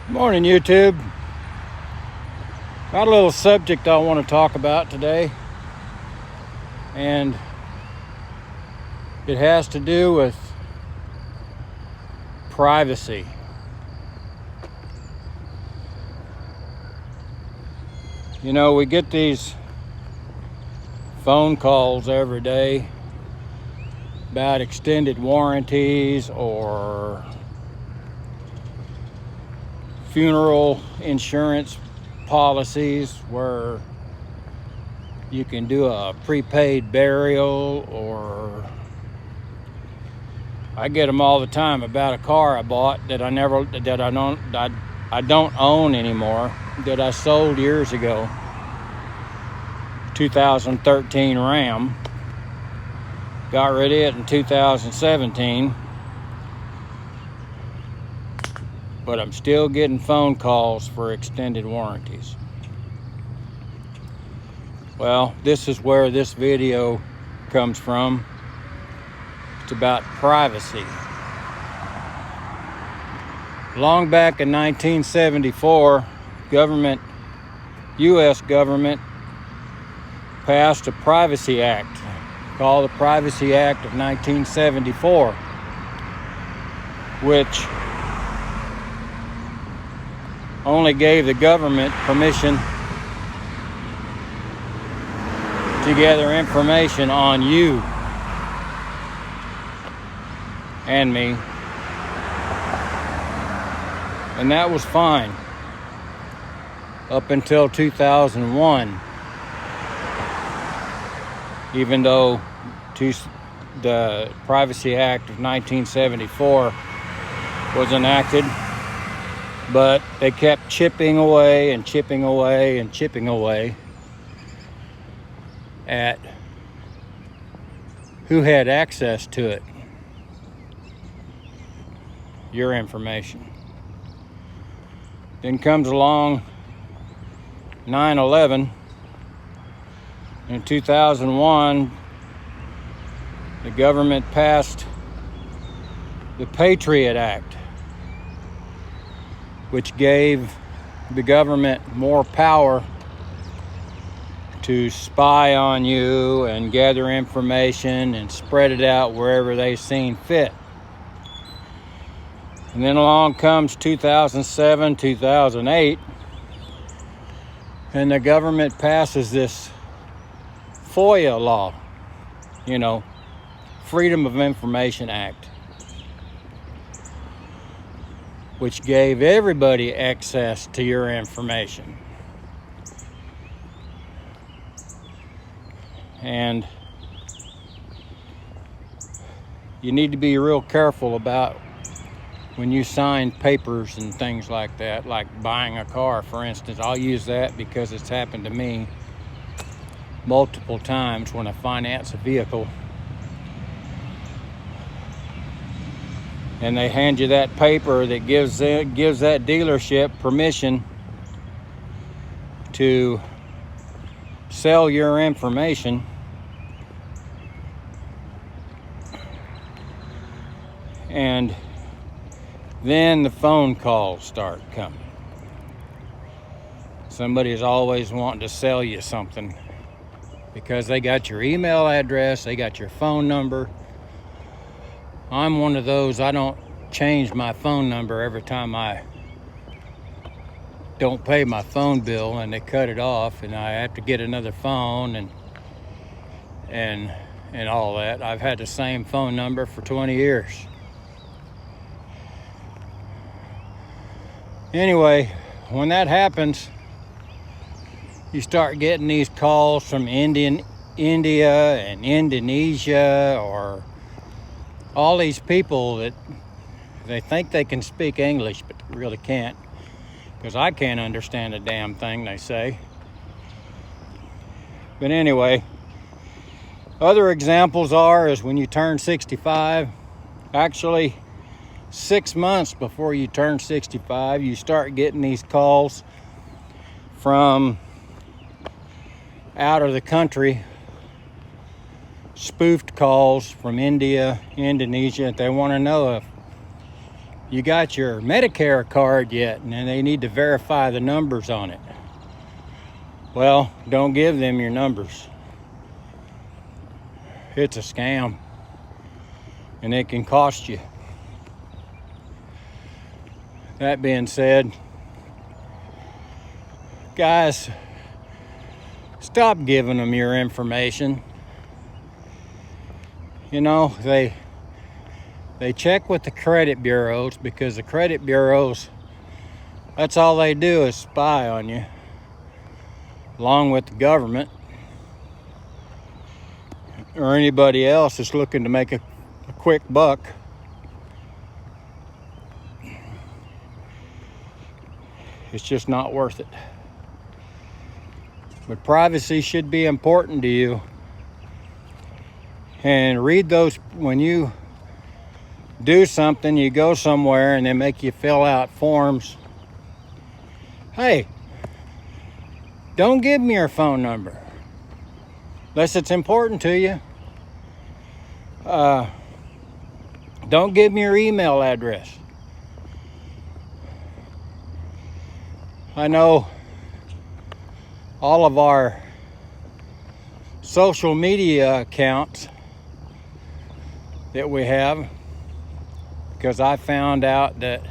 Morning, YouTube. Got a little subject I want to talk about today, and it has to do with privacy. You know, we get these phone calls every day about extended warranties or funeral insurance policies where you can do a prepaid burial, or I get them all the time about a car I bought that I don't own anymore, that I sold years ago. 2013 Ram. Got rid of it in 2017. But I'm still getting phone calls for extended warranties. Well, this is where this video comes from. It's about privacy. Long back in 1974, U.S. government passed a Privacy Act called the Privacy Act of 1974, which only gave the government permission to gather information on you and me. And that was fine up until 2001, even though the Privacy Act of 1974 was enacted. But they kept chipping away and chipping away and chipping away at who had access to it. Your information. Then comes along 9/11. In 2001, the government passed the Patriot Act, which gave the government more power to spy on you and gather information and spread it out wherever they seen fit. And then along comes 2007, 2008, and the government passes this FOIA law, Freedom of Information Act, which gave everybody access to your information. And you need to be real careful about when you sign papers and things like that, like buying a car, for instance. I'll use that because it's happened to me multiple times when I finance a vehicle. And they hand you that paper that gives that dealership permission to sell your information. And then the phone calls start coming. Somebody's always wanting to sell you something because they got your email address, they got your phone number. I'm one of those, I don't change my phone number every time I don't pay my phone bill and they cut it off and I have to get another phone and all that. I've had the same phone number for 20 years. Anyway, when that happens, you start getting these calls from India and Indonesia, or all these people that they think they can speak English, but really can't, because I can't understand a damn thing they say. But anyway, other examples is when you turn 65, actually 6 months before you turn 65, you start getting these calls from out of the country, spoofed calls from India, Indonesia. They want to know you got your Medicare card yet? And then they need to verify the numbers on it. Well, don't give them your numbers. It's a scam, and it can cost you. That being said, guys, stop giving them your information. You know, they check with the credit bureaus, because the credit bureaus, that's all they do is spy on you, along with the government or anybody else that's looking to make a quick buck. It's just not worth it. But privacy should be important to you. And read those when you do something, you go somewhere and they make you fill out forms. Hey, don't give me your phone number unless it's important to you. Don't give me your email address. I know all of our social media accounts that we have, because I found out that,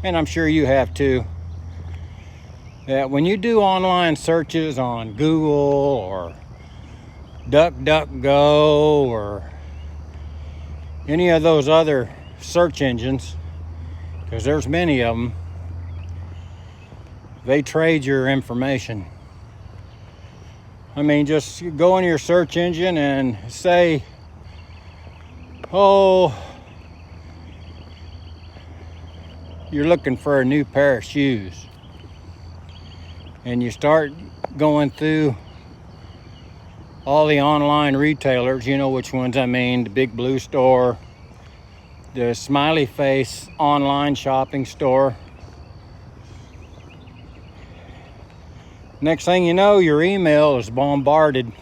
and I'm sure you have too, that when you do online searches on Google or DuckDuckGo or any of those other search engines, because there's many of them, they trade your information. I mean, just go into your search engine and say, oh, you're looking for a new pair of shoes. And you start going through all the online retailers, you know which ones I mean, the Big Blue Store, the Smiley Face online shopping store. Next thing you know, your email is bombarded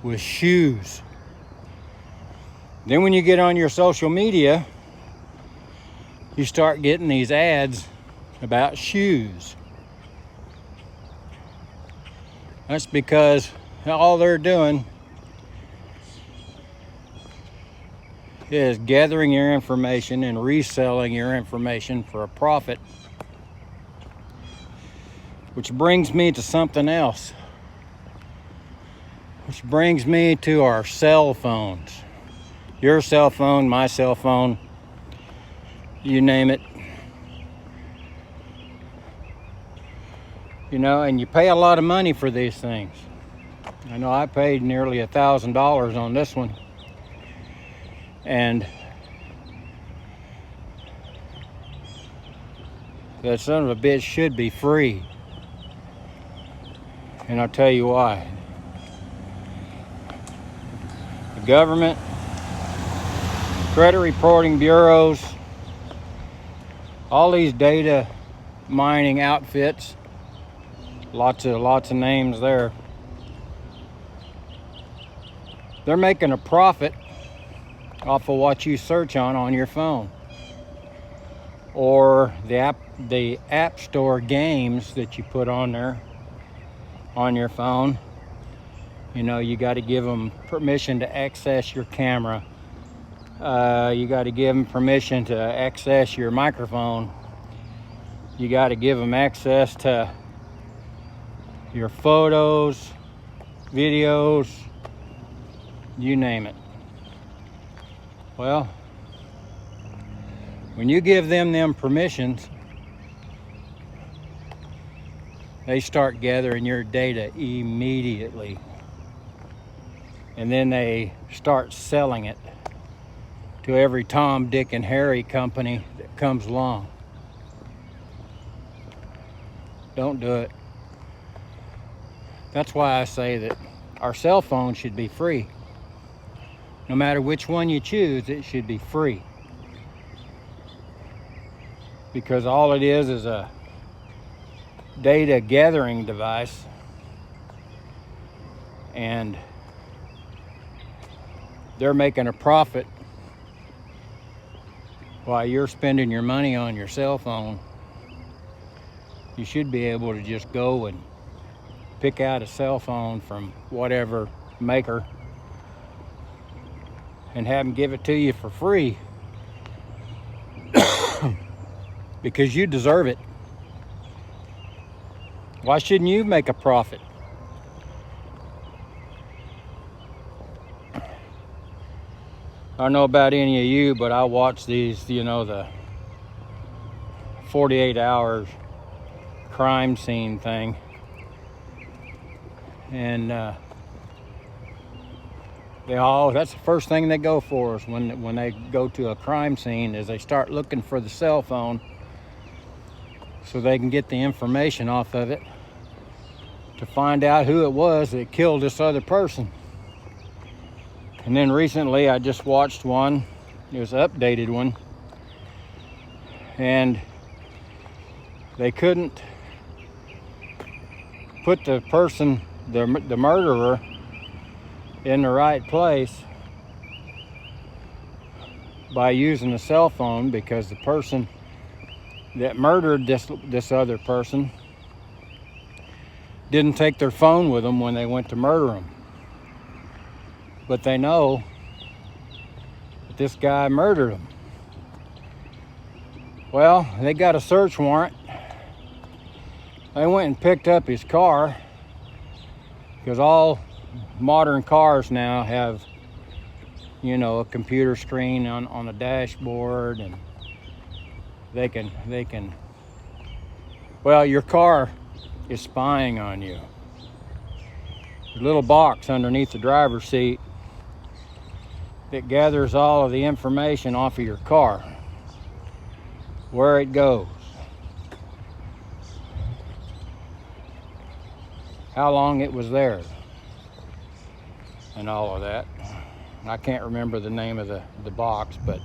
with shoes. Then when you get on your social media, you start getting these ads about shoes. That's because all they're doing is gathering your information and reselling your information for a profit. Which brings me to something else. Which brings me to our cell phones. Your cell phone, my cell phone, you name it. You know, and you pay a lot of money for these things. I know I paid nearly $1,000 on this one. And that son of a bitch should be free. And I'll tell you why. The government, credit reporting bureaus, all these data mining outfits, lots of names there. They're making a profit off of what you search on your phone, or the app store games that you put on there on your phone. You know, you got to give them permission to access your camera. You got to give them permission to access your microphone. You got to give them access to your photos, videos, you name it. Well, when you give them permissions, they start gathering your data immediately. And then they start selling it to every Tom, Dick, and Harry company that comes along. Don't do it. That's why I say that our cell phone should be free. No matter which one you choose, it should be free. Because all it is a data gathering device. And they're making a profit while you're spending your money on your cell phone, you should be able to just go and pick out a cell phone from whatever maker and have them give it to you for free because you deserve it. Why shouldn't you make a profit? I don't know about any of you, but I watch these, the 48 hours crime scene thing. And that's the first thing they go for is when they go to a crime scene is they start looking for the cell phone so they can get the information off of it to find out who it was that killed this other person. And then recently I just watched one, it was an updated one, and they couldn't put the person, the murderer, in the right place by using a cell phone because the person that murdered this other person didn't take their phone with them when they went to murder him. But they know that this guy murdered him. Well, they got a search warrant. They went and picked up his car because all modern cars now have, a computer screen on the dashboard, and they can, well, your car is spying on you. There's a little box underneath the driver's seat that gathers all of the information off of your car, where it goes, how long it was there, and all of that. I can't remember the name of the box, but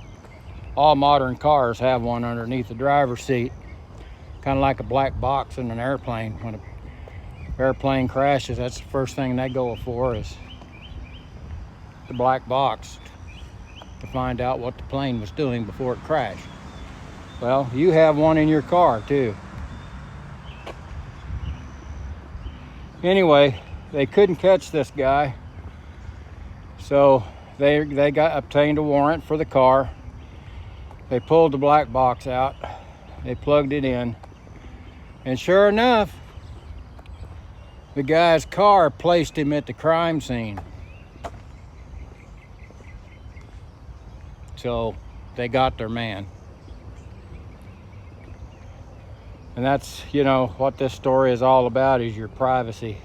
all modern cars have one underneath the driver's seat, kind of like a black box in an airplane. When an airplane crashes, that's the first thing they go for is the black box to find out what the plane was doing before it crashed. Well, you have one in your car too. Anyway, they couldn't catch this guy, so they obtained a warrant for the car. They pulled the black box out, they plugged it in, and sure enough, the guy's car placed him at the crime scene. So they got their man. And that's, what this story is all about is your privacy.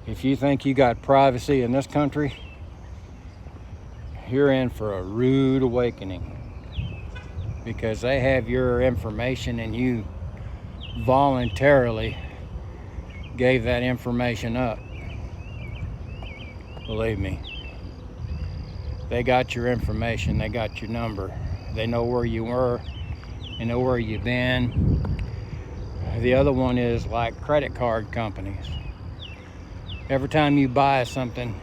If you think you got privacy in this country, you're in for a rude awakening, because they have your information and you voluntarily gave that information up. Believe me. They got your information, they got your number, they know where you were, they know where you've been. The other one is like credit card companies. Every time you buy something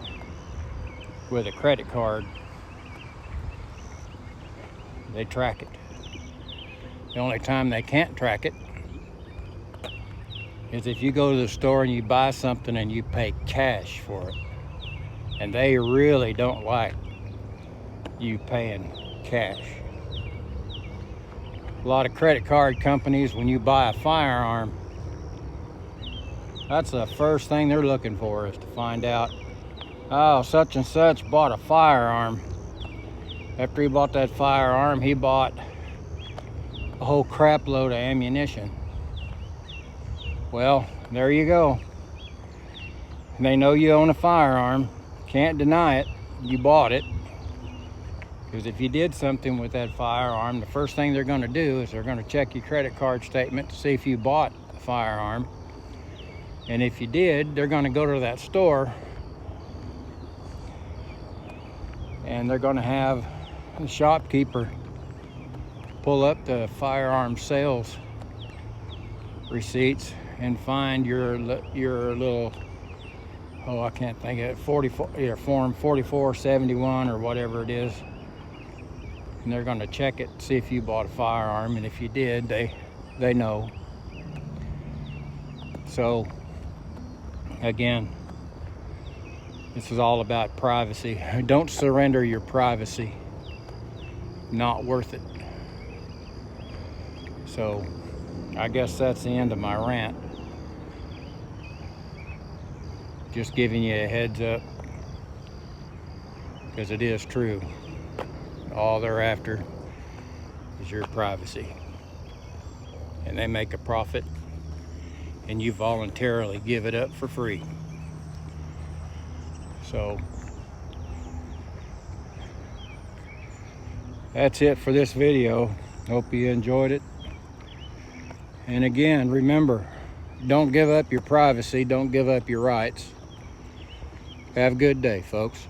with a credit card, they track it. The only time they can't track it is if you go to the store and you buy something and you pay cash for it. And they really don't like you paying cash. A lot of credit card companies, when you buy a firearm, that's the first thing they're looking for, is to find out, oh, such and such bought a firearm. After he bought that firearm, he bought a whole crap load of ammunition. Well, there you go. They know you own a firearm. Can't deny it. You bought it. Because if you did something with that firearm, the first thing they're going to do is they're going to check your credit card statement to see if you bought a firearm. And if you did, they're going to go to that store and they're going to have the shopkeeper pull up the firearm sales receipts and find your little, I can't think of it, form 4471 or whatever it is. and they're going to check it, see if you bought a firearm, and if you did, they know. So again, this is all about privacy. Don't surrender your privacy. Not worth it. So I guess that's the end of my rant. Just giving you a heads up, because it is true. All they're after is your privacy. And they make a profit, and you voluntarily give it up for free. So that's it for this video. Hope you enjoyed it. And again, remember, don't give up your privacy, don't give up your rights. Have a good day, folks.